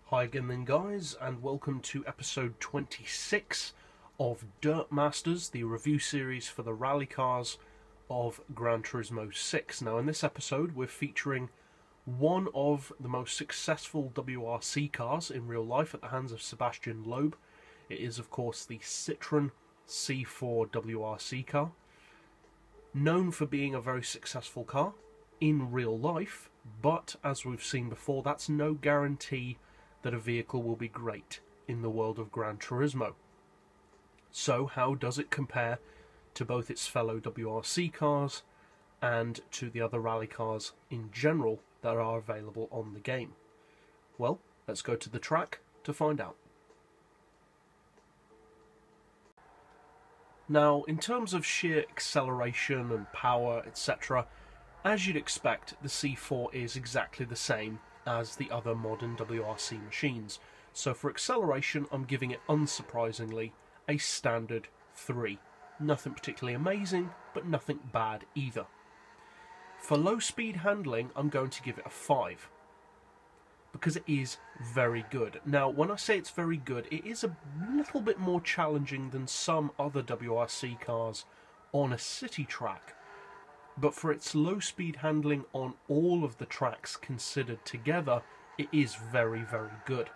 Hi again then guys, and welcome to episode 26 of Dirtmasters, the review series for the rally cars of Gran Turismo 6. Now in this episode we're featuring one of the most successful WRC cars in real life at the hands of Sebastian Loeb. It is of course the Citroen C4 WRC car, known for being a very successful car in real life, but as we've seen before, that's no guarantee that a vehicle will be great in the world of Gran Turismo. So how does it compare to both its fellow WRC cars and to the other rally cars in general that are available on the game? Well, let's go to the track to find out. Now, in terms of sheer acceleration and power, etc., as you'd expect, the C4 is exactly the same as the other modern WRC machines. So for acceleration, I'm giving it, unsurprisingly, a standard 3. Nothing particularly amazing, but nothing bad either. For low speed handling, I'm going to give it a 5, because it is very good. Now, when I say it's very good, it is a little bit more challenging than some other WRC cars on a city track. But for its low speed handling on all of the tracks considered together, it is very, very good.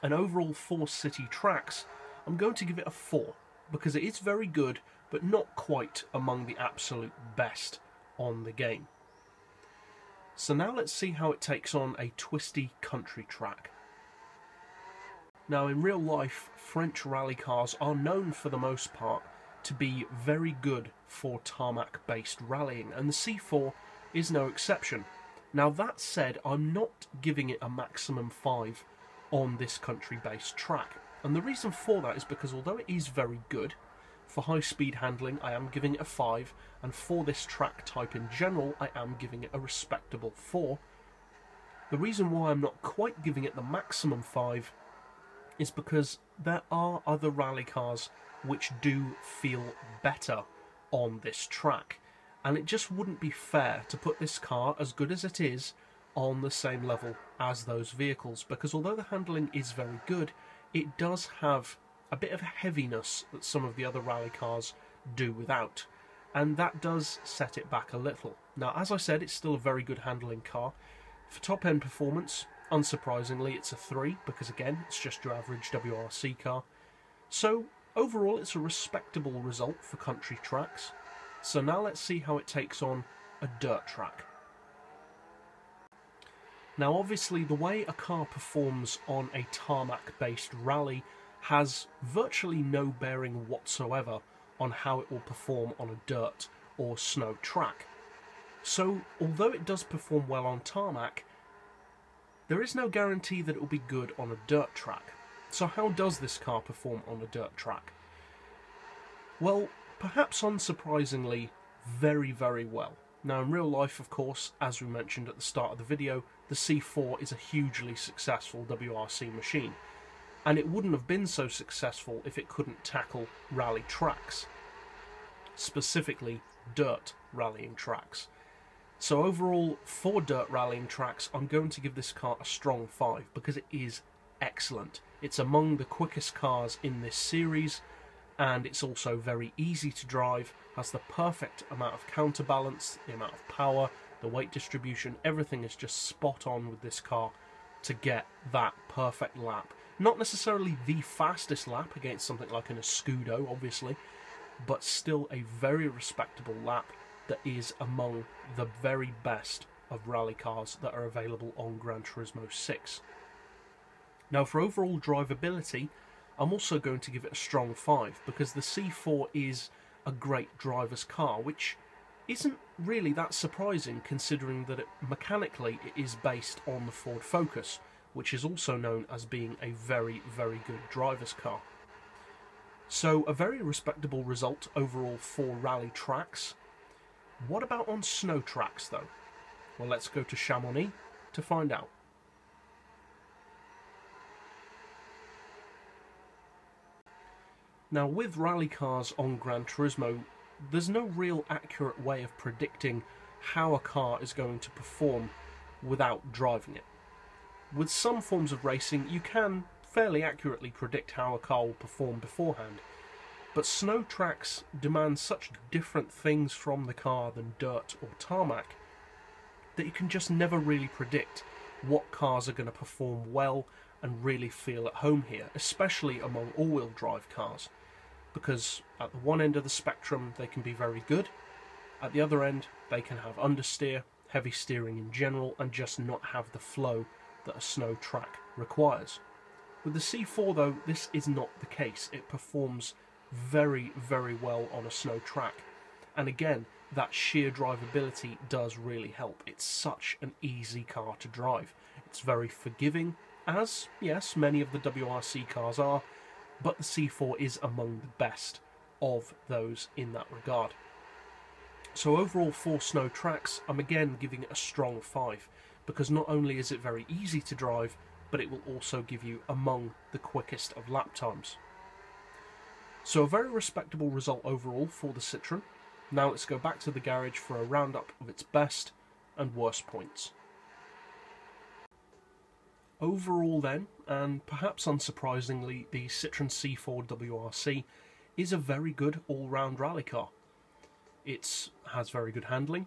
And overall for city tracks, I'm going to give it a 4, because it is very good, but not quite among the absolute best on the game. So now let's see how it takes on a twisty country track. Now in real life, French rally cars are known for the most part to be very good for tarmac-based rallying, and the C4 is no exception. Now that said, I'm not giving it a maximum 5 on this country-based track, and the reason for that is because although it is very good for high-speed handling, I am giving it a 5, and for this track type in general, I am giving it a respectable 4. The reason why I'm not quite giving it the maximum 5 is because there are other rally cars which do feel better on this track, and it just wouldn't be fair to put this car, as good as it is, on the same level as those vehicles, because although the handling is very good, it does have a bit of heaviness that some of the other rally cars do without, and that does set it back a little. Now, as I said, it's still a very good handling car. For top-end performance, unsurprisingly, it's a 3, because again, it's just your average WRC car. So overall, it's a respectable result for country tracks. So now let's see how it takes on a dirt track. Now obviously, the way a car performs on a tarmac-based rally has virtually no bearing whatsoever on how it will perform on a dirt or snow track. So although it does perform well on tarmac, there is no guarantee that it will be good on a dirt track. So how does this car perform on a dirt track? Well, perhaps unsurprisingly, very, very well. Now in real life, of course, as we mentioned at the start of the video, the C4 is a hugely successful WRC machine, and it wouldn't have been so successful if it couldn't tackle rally tracks, specifically dirt rallying tracks. So overall, for dirt rallying tracks, I'm going to give this car a strong 5, because it is excellent. It's among the quickest cars in this series, and it's also very easy to drive, has the perfect amount of counterbalance, the amount of power, the weight distribution, everything is just spot on with this car to get that perfect lap. Not necessarily the fastest lap against something like an Escudo, obviously, but still a very respectable lap that is among the very best of rally cars that are available on Gran Turismo 6. Now for overall drivability, I'm also going to give it a strong 5, because the C4 is a great driver's car, which isn't really that surprising considering that mechanically it is based on the Ford Focus, which is also known as being a very, very good driver's car. So a very respectable result overall for rally tracks. What about on snow tracks though? Well, let's go to Chamonix to find out. Now with rally cars on Gran Turismo, there's no real accurate way of predicting how a car is going to perform without driving it. With some forms of racing, you can fairly accurately predict how a car will perform beforehand, but snow tracks demand such different things from the car than dirt or tarmac that you can just never really predict what cars are going to perform well and really feel at home here, especially among all-wheel drive cars, because at the one end of the spectrum they can be very good, at the other end they can have understeer, heavy steering in general, and just not have the flow that a snow track requires. With the C4 though, this is not the case. It performs very, very well on a snow track, and again, that sheer drivability does really help. It's such an easy car to drive. It's very forgiving, as, yes, many of the WRC cars are, but the C4 is among the best of those in that regard. So overall, for snow tracks, I'm again giving it a strong 5, because not only is it very easy to drive, but it will also give you among the quickest of lap times. So a very respectable result overall for the Citroen. Now let's go back to the garage for a roundup of its best and worst points. Overall then, and perhaps unsurprisingly, the Citroen C4 WRC is a very good all-round rally car. It has very good handling,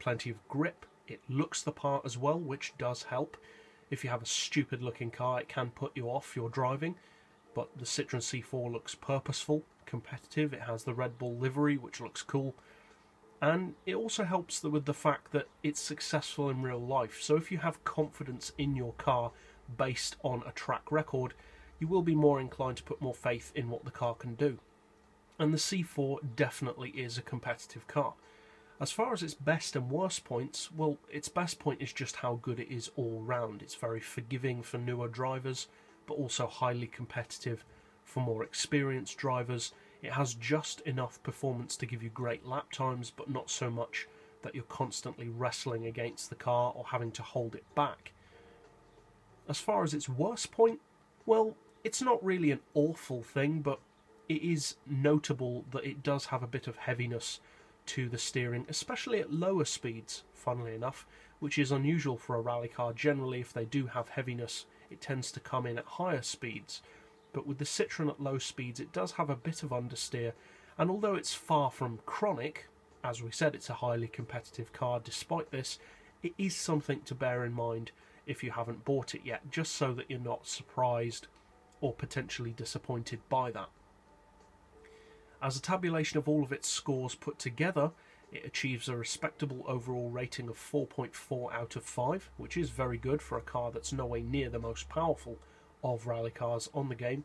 plenty of grip, it looks the part as well, which does help. If you have a stupid looking car, it can put you off your driving, but the Citroen C4 looks purposeful, competitive, it has the Red Bull livery, which looks cool, and it also helps with the fact that it's successful in real life. So if you have confidence in your car based on a track record, you will be more inclined to put more faith in what the car can do. And the C4 definitely is a competitive car. As far as its best and worst points, well, its best point is just how good it is all round. It's very forgiving for newer drivers, but also highly competitive for more experienced drivers. It has just enough performance to give you great lap times, but not so much that you're constantly wrestling against the car or having to hold it back. As far as its worst point, well, it's not really an awful thing, but it is notable that it does have a bit of heaviness to the steering, especially at lower speeds, funnily enough, which is unusual for a rally car. Generally, if they do have heaviness, it tends to come in at higher speeds. But with the Citroen at low speeds, it does have a bit of understeer, and although it's far from chronic, as we said, it's a highly competitive car despite this, it is something to bear in mind if you haven't bought it yet, just so that you're not surprised or potentially disappointed by that. As a tabulation of all of its scores put together, it achieves a respectable overall rating of 4.4 out of 5, which is very good for a car that's nowhere near the most powerful of rally cars on the game.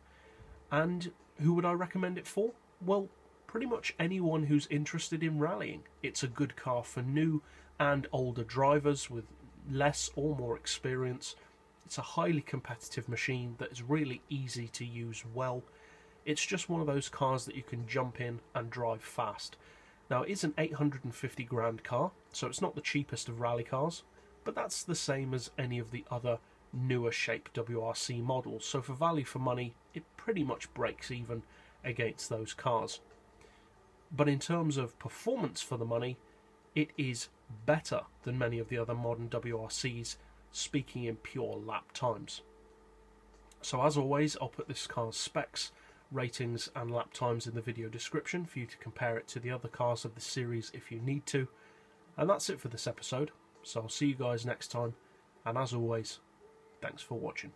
And who would I recommend it for? Well, pretty much anyone who's interested in rallying. It's a good car for new and older drivers with less or more experience. It's a highly competitive machine that is really easy to use well. It's just one of those cars that you can jump in and drive fast. Now, it is an 850 grand car, so it's not the cheapest of rally cars, but that's the same as any of the other newer shape WRC models, so for value for money, it pretty much breaks even against those cars. But in terms of performance for the money, it is better than many of the other modern WRCs, speaking in pure lap times. So as always, I'll put this car's specs, ratings and lap times in the video description for you to compare it to the other cars of the series if you need to. And that's it for this episode, so I'll see you guys next time, and as always, thanks for watching.